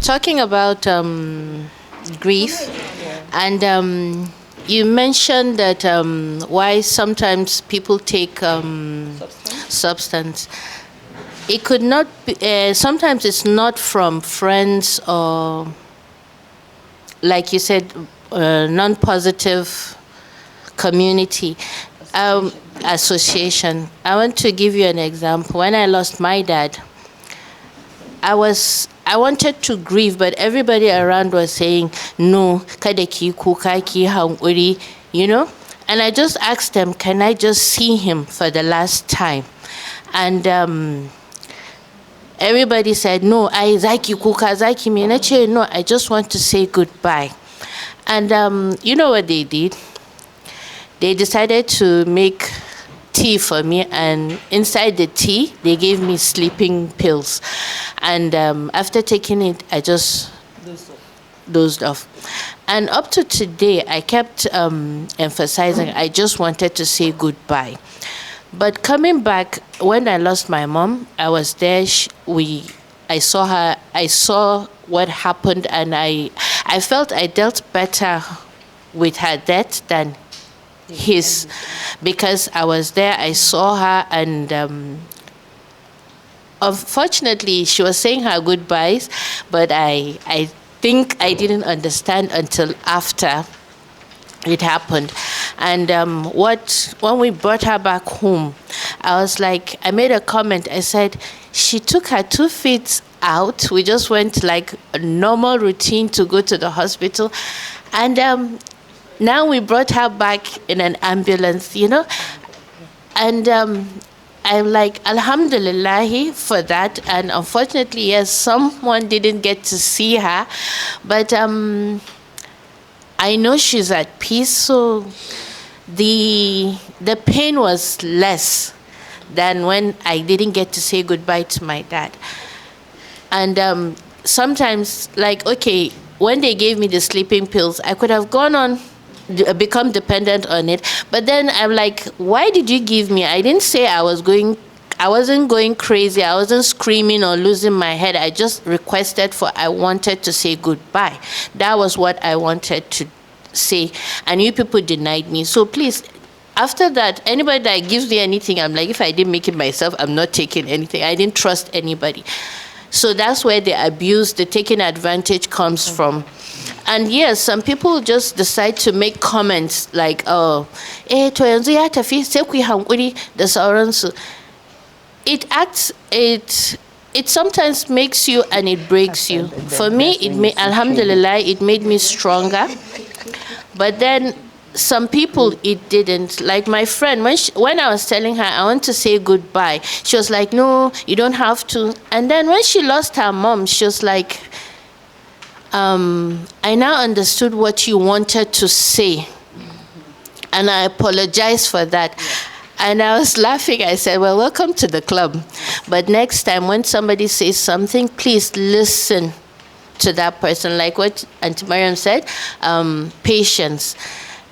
talking about grief, and you mentioned that why sometimes people take substance. It could not be, sometimes it's not from friends or, like you said, non-positive community, association. I want to give you an example. When I lost my dad, I wanted to grieve, but everybody around was saying, no, kada ki kuka ki hankuri, you know? And I just asked them, can I just see him for the last time? And everybody said, no, I zaki kuka zaki me. No, I just want to say goodbye. And you know what they did? They decided to make tea for me, and inside the tea, they gave me sleeping pills. And after taking it, I just dozed off. And up to today, I kept emphasizing, I just wanted to say goodbye. But coming back, when I lost my mom, I was there. I saw her. I saw what happened, and I felt I dealt better with her death than his, because I was there. I saw her, and unfortunately, she was saying her goodbyes, but I think I didn't understand until after it happened. And when we brought her back home, I was like, I made a comment. I said, she took her 2 feet out. We just went like a normal routine to go to the hospital. And now we brought her back in an ambulance, you know. And I'm like, alhamdulillah for that. And unfortunately, yes, someone didn't get to see her. But I know she's at peace, so the pain was less than when I didn't get to say goodbye to my dad. And sometimes, like, okay, when they gave me the sleeping pills, I could have gone on, become dependent on it. But then I'm like, why did you give me? I didn't say I wasn't going crazy. I wasn't screaming or losing my head. I just requested I wanted to say goodbye. That was what I wanted to say. And you people denied me. So please, after that, anybody that gives me anything, I'm like, if I didn't make it myself, I'm not taking anything. I didn't trust anybody. So that's where the abuse, the taking advantage comes from. And yes, some people just decide to make comments like, oh, to yanzu ya tafi sai ku yi hankuri da sauransu. It sometimes makes you and it breaks you. For me, alhamdulillah, it made me stronger. But then some people, it didn't. Like my friend, when I was telling her I want to say goodbye, she was like, no, you don't have to. And then when she lost her mom, she was like, I now understood what you wanted to say. And I apologize for that. And I was laughing. I said, well, welcome to the club. But next time when somebody says something, please listen to that person. Like what Auntie Mariam said, patience.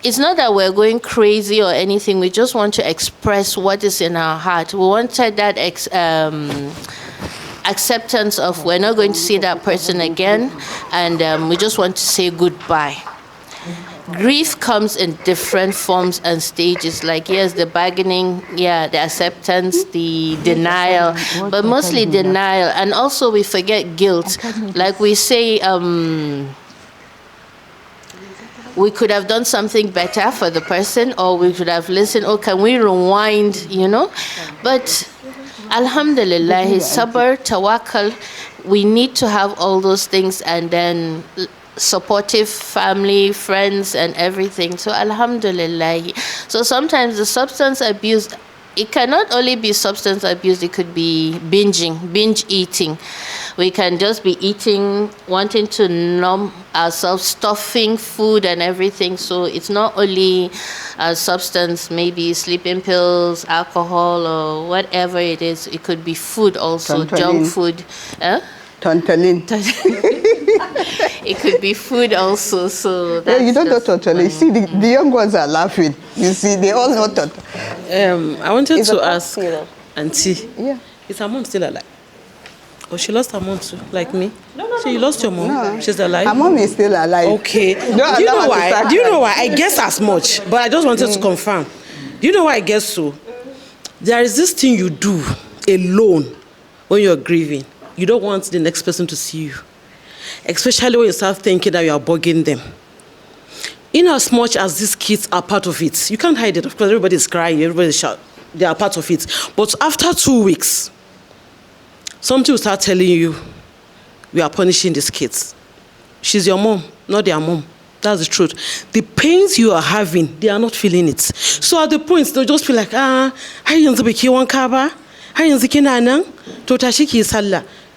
It's not that we're going crazy or anything. We just want to express what is in our heart. We wanted that acceptance of we're not going to see that person again, and we just want to say goodbye. Grief comes in different forms and stages, like, yes, the bargaining, yeah, the acceptance, the denial, but mostly denial. And also we forget guilt. Like we say, we could have done something better for the person, or we could have listened, or can we rewind, you know? But alhamdulillah, sabr, tawakkul, we need to have all those things, and then supportive family, friends, and everything. So alhamdulillah. So sometimes the substance abuse, it cannot only be substance abuse, it could be binge eating. We can just be eating, wanting to numb ourselves, stuffing food and everything. So it's not only a substance, maybe sleeping pills, alcohol, or whatever it is. It could be food also, junk food. Tontolin. It could be food also. So that's you don't know tontolin. See, the young ones are laughing. You see, they all know tontolin. I wanted to ask Auntie, yeah, is her mom still alive? Oh, she lost her mom too, like me. So you lost your mom? No. She's alive? Her mom is still alive. Okay. Do you know why? Do you know why? I guess as much, but I just wanted to confirm. Do you know why I guess so? There is this thing you do alone when you're grieving. You don't want the next person to see you. Especially when you start thinking that you are bugging them. In as much as these kids are part of it, you can't hide it. Of course, everybody's crying, everybody's shouting. They are part of it. But after 2 weeks, something will start telling you, we are punishing these kids. She's your mom, not their mom. That's the truth. The pains you are having, they are not feeling it. So at the point, they'll just feel like,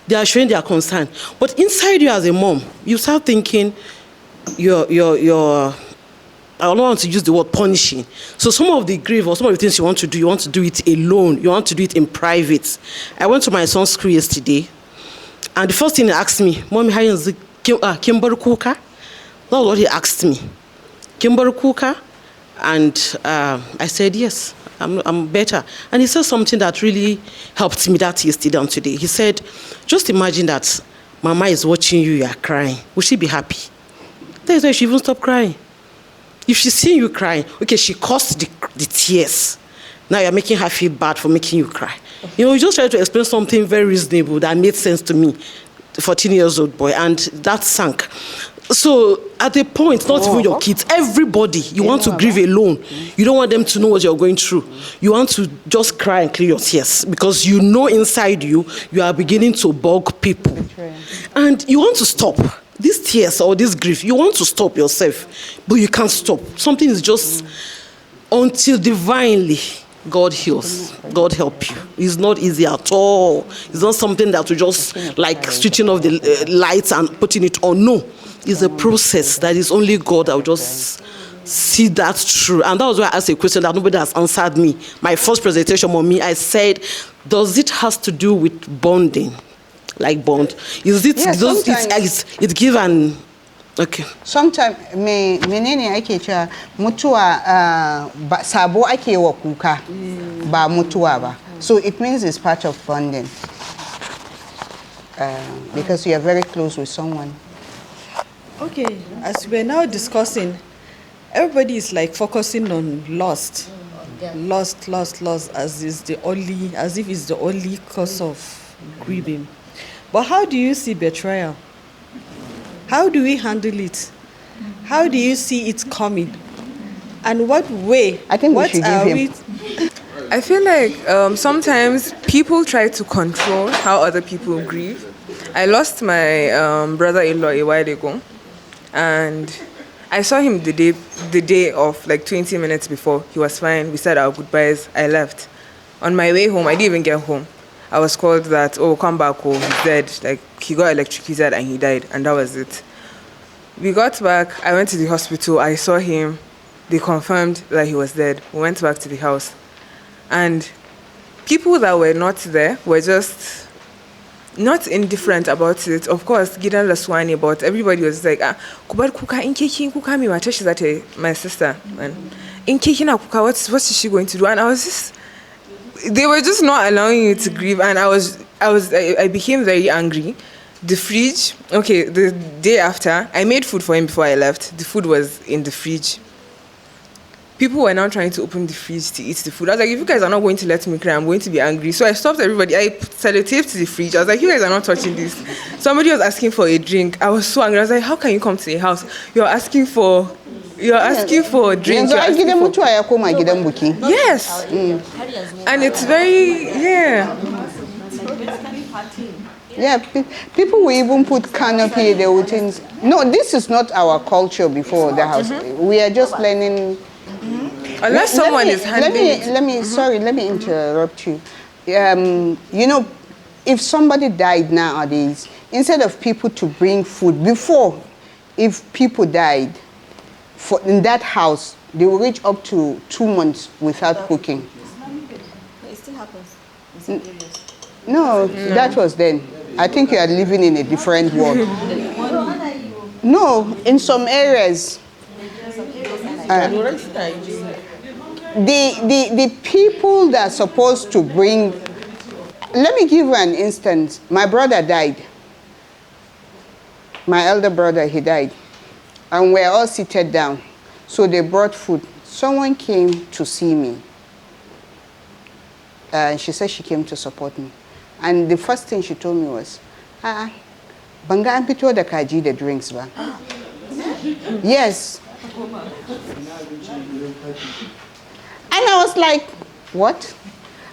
they are showing their concern. But inside you as a mom, you start thinking, I don't want to use the word punishing. So some of the grief or some of the things you want to do it alone. You want to do it in private. I went to my son's school yesterday, and the first thing he asked me, Mommy, how is it Kimber Kuka? That's what he asked me. Kimber Kuka? And I said, yes, I'm better. And he said something that really helped me that yesterday and today. He said, just imagine that Mama is watching you are crying. Will she be happy? That's why she even stopped crying. If she's seeing you crying, okay, she caused the tears. Now you're making her feel bad for making you cry. You just try to explain something very reasonable that made sense to me, the 14-year-old boy, and that sank. So at a point, not even your kids, everybody, you want to grieve alone. You don't want them to know what you're going through. You want to just cry and clear your tears because you know inside you are beginning to bug people. And you want to stop. These tears or this grief, you want to stop yourself, but you can't stop. Something is just until divinely God heals. God help you. It's not easy at all. It's not something that we just like switching off the lights and putting it on. No, it's a process that is only God that will just see that through. And that was why I asked a question that nobody has answered me. My first presentation on me, I said, does it has to do with bonding? Like bond, is it? Yes, it give an okay. Sometimes menene ake cewa mutuwa sabo ake wa kuka ba mutuwa ba. So it means it's part of bonding because you are very close with someone. Okay, as we're now discussing, everybody is like focusing on lost, as if it's the only cause of grieving. But how do you see betrayal? How do we handle it? How do you see it coming? And what way? I think we should give him. I feel like sometimes people try to control how other people grieve. I lost my brother-in-law a while ago, and I saw him the day of like 20 minutes before. He was fine. We said our goodbyes. I left. On my way home, I didn't even get home. I was called that, oh, come back home, he's dead. Like, he got electrocuted and he died, and that was it. We got back, I went to the hospital, I saw him, they confirmed that he was dead. We went back to the house. And people that were not there were just not indifferent about it. Of course, Gidan Laswani, but everybody was like, Kubar Kuka, in Kiki Kuka, my sister. And in Kiki Kuka, what is she going to do? And I was just... They were just not allowing you to grieve, and I became very angry. The fridge, okay, the day after, I made food for him before I left. The food was in the fridge. People were now trying to open the fridge to eat the food. I was like, if you guys are not going to let me cry, I'm going to be angry. So I stopped everybody. I sellotaped the fridge. I was like, you guys are not touching this. Somebody was asking for a drink. I was so angry. I was like, how can you come to the house? You're asking for a drink. Yes. And it's very, Yeah, people will even put canopy. They would think, no, this is not our culture before the house. We are just learning. Unless someone is handling Sorry, let me interrupt you. You know, if somebody died nowadays, instead of people to bring food, before, if people died in that house, they will reach up to 2 months without cooking. It still happens. No, that was then. I think you are living in a different world. No, in some areas. The people that are supposed to bring Let me give you an instance. My brother died. My elder brother, he died. And we're all seated down. So they brought food. Someone came to see me. And she said she came to support me. And the first thing she told me was, banga an fito da kaji da drinks ba. Yes. And I was like, what?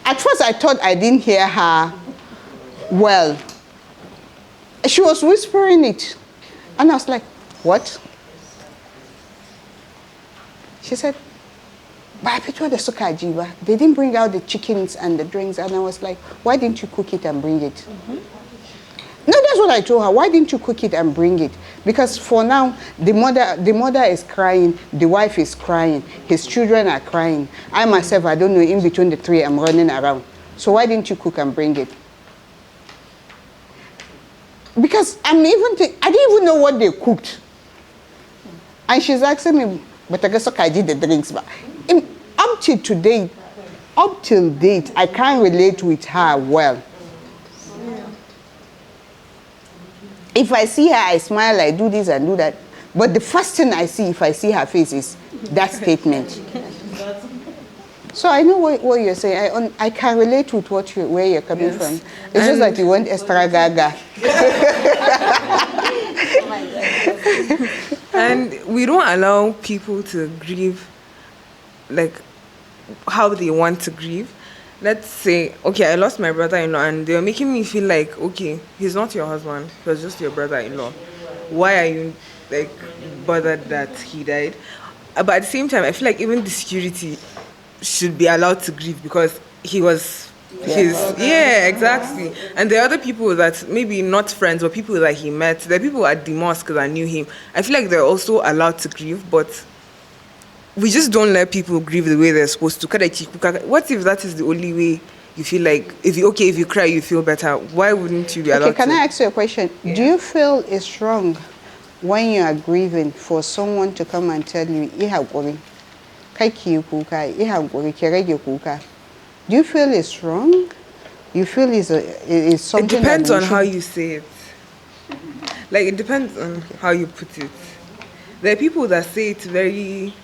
At first I thought I didn't hear her well. She was whispering it. And I was like, what? She said, they didn't bring out the chickens and the drinks. And I was like, why didn't you cook it and bring it? Mm-hmm. No, that's what I told her. Why didn't you cook it and bring it? Because for now, the mother is crying, the wife is crying, his children are crying. I myself, I don't know, in between the three, I'm running around. So why didn't you cook and bring it? Because I didn't even know what they cooked. And she's asking me, but I guess I did the drinks. But up till date, I can't relate with her well. If I see her, I smile, I do this and do that. But the first thing I see, if I see her face, is that statement. So I know what you're saying. I can relate with where you're coming from. It's just that you want extra gaga. And we don't allow people to grieve like how they want to grieve. Let's say, okay, I lost my brother-in-law and they were making me feel like, okay, he's not your husband, he was just your brother-in-law. Why are you like bothered that he died? But at the same time, I feel like even the security should be allowed to grieve because he was exactly. And the other people that maybe not friends or people that he met, the people at the mosque that knew him, I feel like they're also allowed to grieve, but we just don't let people grieve the way they're supposed to. What if that is the only way you feel like, if you cry, you feel better? Why wouldn't you be allowed to? Can I ask you a question? Yeah. Do you feel it's wrong when you are grieving for someone to come and tell you, do you feel it's wrong? You feel it's something? It depends on how you say it. Like, it depends on how you put it. There are people that say it very...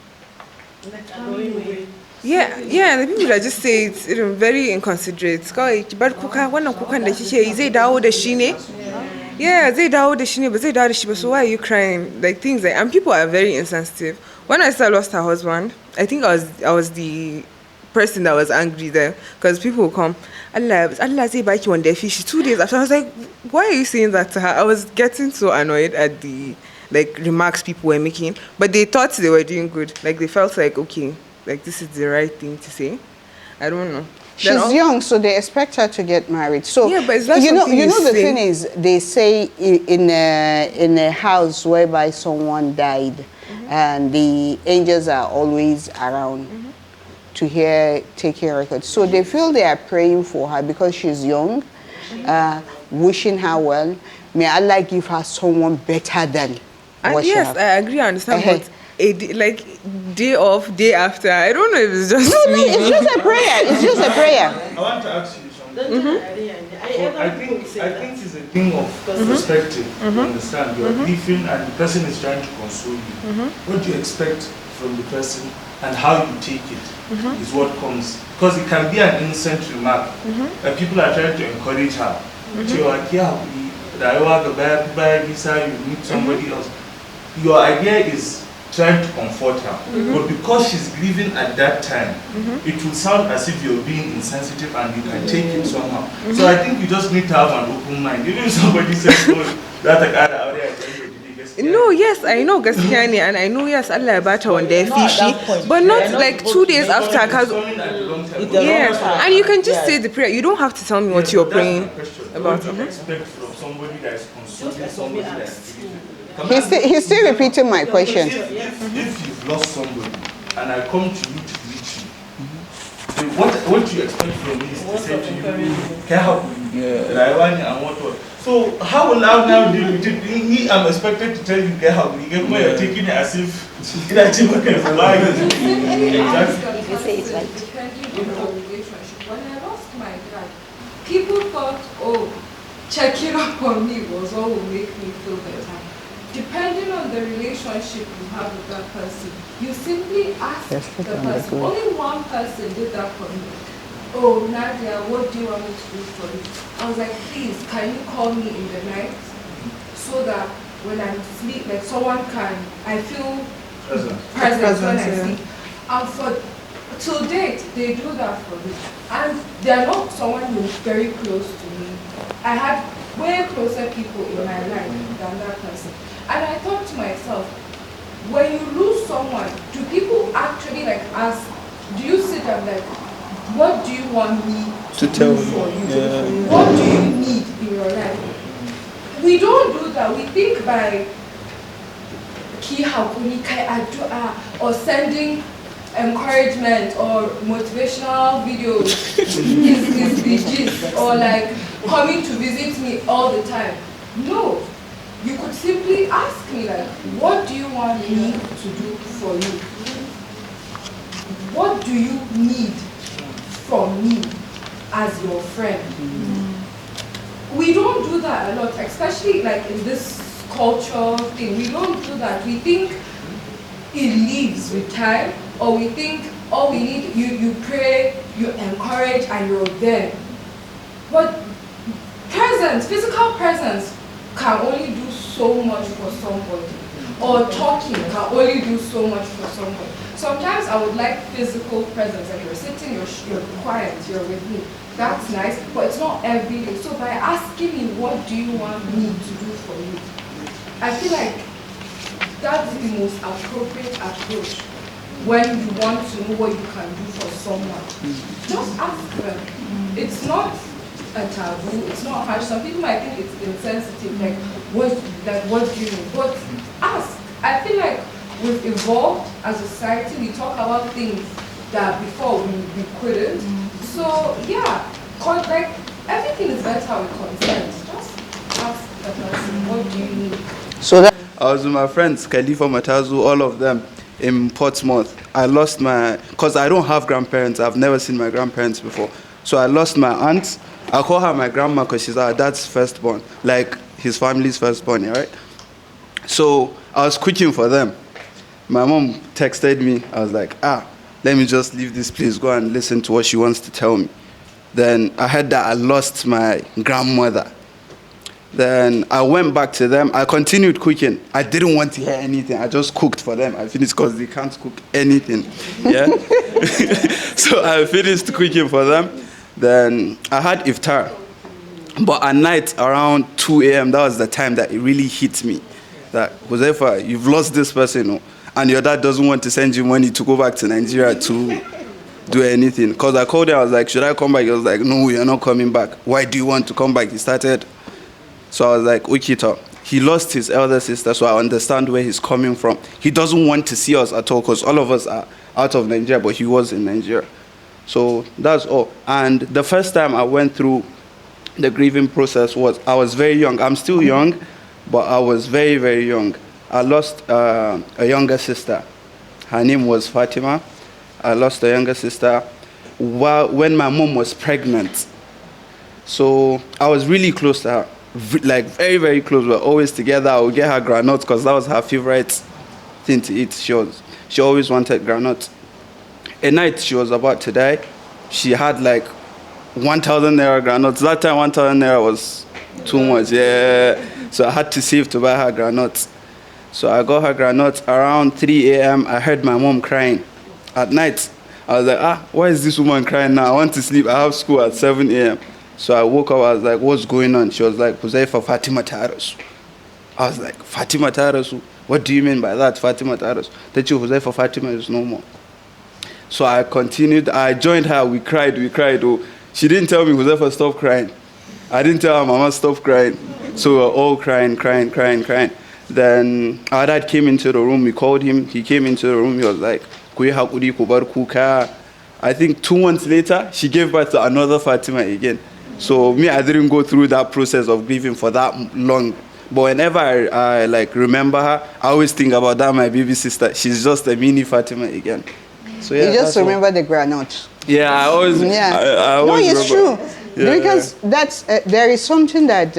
Yeah, the people that just say it very inconsiderate. So why are you crying? Like, things like, and people are very insensitive. When I still lost her husband, I think I was the person that was angry there, because people will come, Allah say baki one day fish 2 days after. I was like, why are you saying that to her? I was getting so annoyed at the remarks people were making, but they thought they were doing good. Like, they felt like, okay, like this is the right thing to say. I don't know. She's young, so they expect her to get married. So yeah, but is that you know the thing is, they say in a house whereby someone died, mm-hmm. and the angels are always around. Mm-hmm. To take care of it. So they feel they are praying for her because she's young, wishing her well. May Allah give her someone better than what she has. I agree, I understand, but day off, day after, I don't know if it's just No, it's just a prayer. It's just a prayer. I want to ask you something. Mm-hmm. I think it's a thing of perspective. Mm-hmm. You understand? You're grieving and the person is trying to console you. Mm-hmm. What do you expect from the person and how you take it is what comes. Because it can be an innocent remark. And people are trying to encourage her. You meet somebody else. Your idea is trying to comfort her. But because she's grieving at that time, it will sound as if you're being insensitive and you can take it somehow. So I think you just need to have an open mind. Even if somebody says, oh, that's a guy out there. No, yes, I know Gaskiani, and I know, yes, Allah Bata one day fishy, but not like 2 days after. Yes, and you can just say the prayer. You don't have to tell me what you're praying about. What do you expect from somebody that is consoling somebody that is He's still repeating my question. If you've lost somebody and I come to you to reach you, what you expect from me is to say to you, can I help you? And what? So how will I now deal with it? Me, I'm expected to tell you, get help. You're taking it as if it's You say it right. in our relationship. When I lost my dad, people thought, oh, checking up on me was what would make me feel better. Depending on the relationship you have with that person, you simply ask the person. Only one person did that for me. Oh, Nadia, what do you want me to do for you? I was like, please, can you call me in the night so that when I'm asleep, like someone can, I feel present when I sleep. And for till date, they do that for me. And they're not someone who's very close to me. I had way closer people in my life than that person. And I thought to myself, when you lose someone, do people actually like ask, do you sit and like, what do you want me to do for you? Yeah. What do you need in your life? We don't do that. We think by or sending encouragement or motivational videos is the gist, or like coming to visit me all the time. No. You could simply ask me like, what do you want me to do for you? What do you need from me as your friend? We don't do that a lot, especially like in this culture thing. We don't do that. We think it leaves with time, or we think all we need, you pray, you encourage, and you're there. But presence, physical presence can only do so much for somebody. Or talking can only do so much for somebody. Sometimes I would like physical presence, like you're sitting, you're quiet, you're with me. That's nice, but it's not every day. So by asking me, what do you want me to do for you? I feel like that's the most appropriate approach when you want to know what you can do for someone. Just ask them. It's not a taboo, it's not harsh. Some people might think it's insensitive, like what do you mean? But ask. I feel like we've evolved as a society. We talk about things that before we couldn't. So yeah, like everything is better with consent. Just ask the person, what do you need? So that I was with my friends, Khalifa, Matazu, all of them in Portsmouth. I lost because I don't have grandparents. I've never seen my grandparents before. So I lost my aunt. I call her my grandma because she's our dad's firstborn, like his family's firstborn, right? So I was cooking for them. My mom texted me. I was like, let me just leave this place, go and listen to what she wants to tell me. Then I heard that I lost my grandmother. Then I went back to them. I continued cooking. I didn't want to hear anything. I just cooked for them. I finished because they can't cook anything. Yeah. So I finished cooking for them. Then I had iftar. But at night, around 2 a.m., that was the time that it really hit me. That, Josefa, you've lost this person, and your dad doesn't want to send you money to go back to Nigeria to do anything. Because I called him, I was like, should I come back? He was like, no, you're not coming back. Why do you want to come back? He started. So I was like, Ukita. He lost his elder sister, so I understand where he's coming from. He doesn't want to see us at all, because all of us are out of Nigeria, but he was in Nigeria. So that's all. And the first time I went through the grieving process I was very young. I'm still young, but I was very, very young. I lost a younger sister. Her name was Fatima. I lost a younger sister when my mom was pregnant. So I was really close to her, like very, very close. We were always together. I would get her granuts because that was her favorite thing to eat. She always wanted granuts. A night she was about to die, she had like 1,000 naira granuts. That time 1,000 naira was too much, yeah. So I had to save to buy her granuts. So I got her granuts around 3 a.m. I heard my mom crying. At night, I was like, why is this woman crying now? I want to sleep. I have school at 7 a.m. So I woke up, I was like, what's going on? She was like, Huzaifa Fatima Tarasu. I was like, Fatima Tarasu? What do you mean by that, Fatima Tarasu? That you Huzaifa Fatima is no more. So I continued. I joined her. We cried. Oh, she didn't tell me, Huzaifa, stop crying. I didn't tell her, Mama, stop crying. So we were all crying. Then our dad came into the room. We called him. He came into the room. He was like, I think 2 months later, she gave birth to another Fatima again. So me, I didn't go through that process of grieving for that long. But whenever I like remember her, I always think about that, my baby sister. She's just a mini Fatima again. So yeah, you just remember the granuts. Yeah, I always. Yeah. I No, always it's remember. true. Yeah, Because that's there is something that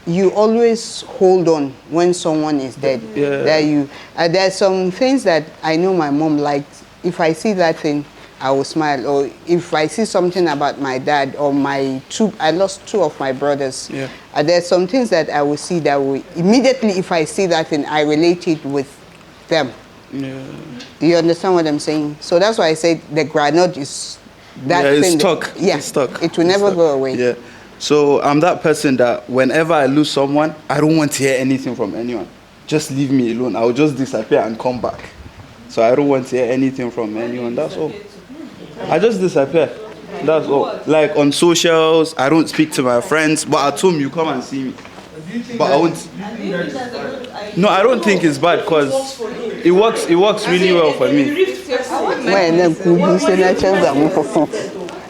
you always hold on when someone is dead. Yeah. That you there's some things that I know my mom liked. If I see that thing, I will smile. Or if I see something about my dad or I lost two of my brothers. Yeah. There's some things that I will see that will immediately, if I see that thing, I relate it with them. Yeah. Do you understand what I'm saying? So that's why I said the granite is that Yeah, thing. it's stuck. Yeah, It's stuck. It will It's never stuck. go away. Yeah. So I'm that person that whenever I lose someone, I don't want to hear anything from anyone. Just leave me alone. I'll just disappear and come back. So I don't want to hear anything from anyone. That's all. I just disappear. That's all. Like on socials, I don't speak to my friends, but at home you come and see me. But I won't. No, I don't think it's bad because it works really well for me.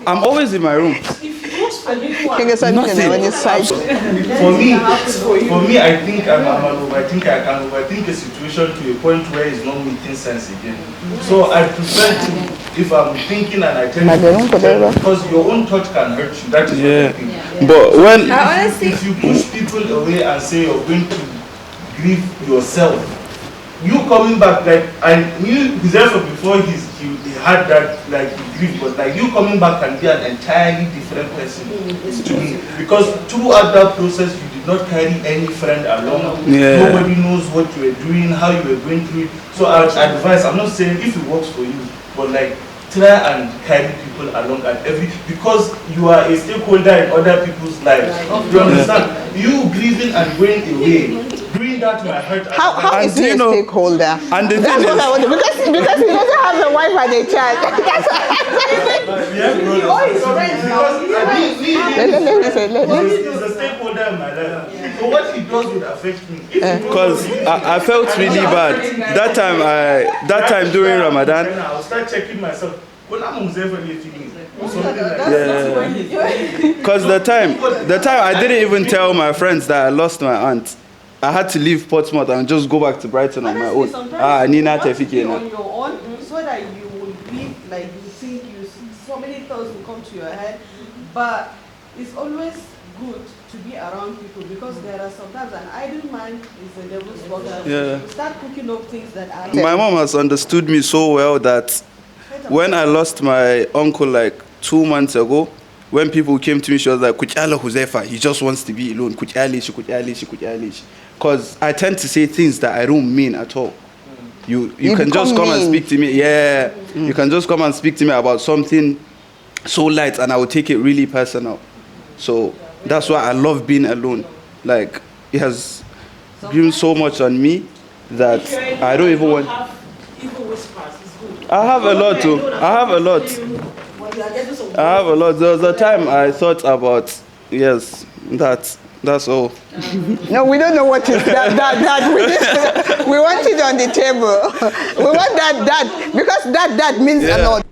I'm always in my room. Nothing. For me, I think I'm an overthinker. I can overthink a situation to a point where it's not making sense again. So I prefer to, if I'm thinking and I tell you, because your own thought can hurt you. That is what I think. But when if you push people away and say you're going to grieve yourself, you coming back, like I knew Huzaifa before he had that like grief, but like you coming back can be an entirely different person to me, because throughout that process you did not carry any friend along. Yeah. Nobody knows what you were doing, how you were going through it. So I would advise, I'm not saying if it works for you, but like try and carry people along at because you are a stakeholder in other people's lives. You understand? You grieving and going away, doing that might hurt. How is he a stakeholder? And the That's thing what I want to, because he doesn't have a wife and a child. That's what He's a stakeholder in my life. So what he does would affect me. because I felt really bad that time during Ramadan. I'll start checking myself. Well, I'm Because the time I didn't even tell my friends that I lost my aunt. I had to leave Portsmouth and just go back to Brighton on my own. Nina Tefike on your own, so that you will be like you think so many thoughts will come to your head, but it's always good to be around people because there are sometimes an idle mind is the devil's workshop. Yeah. You start cooking up things that are. My mom has understood me so well that when I lost my uncle like 2 months ago, when people came to me, she was like, Kuchalo Huzaifa, he just wants to be alone. Kuchalish. Because I tend to say things that I don't mean at all. You can just come and speak to me. Yeah. You can just come and speak to me about something so light and I will take it really personal. So that's why I love being alone. Like, it has been so much on me that I don't even want. I have a lot too. I have a lot. There was a time I thought about, yes, that's all. No, we don't know what is that. We want it on the table. We want that, because that means a lot.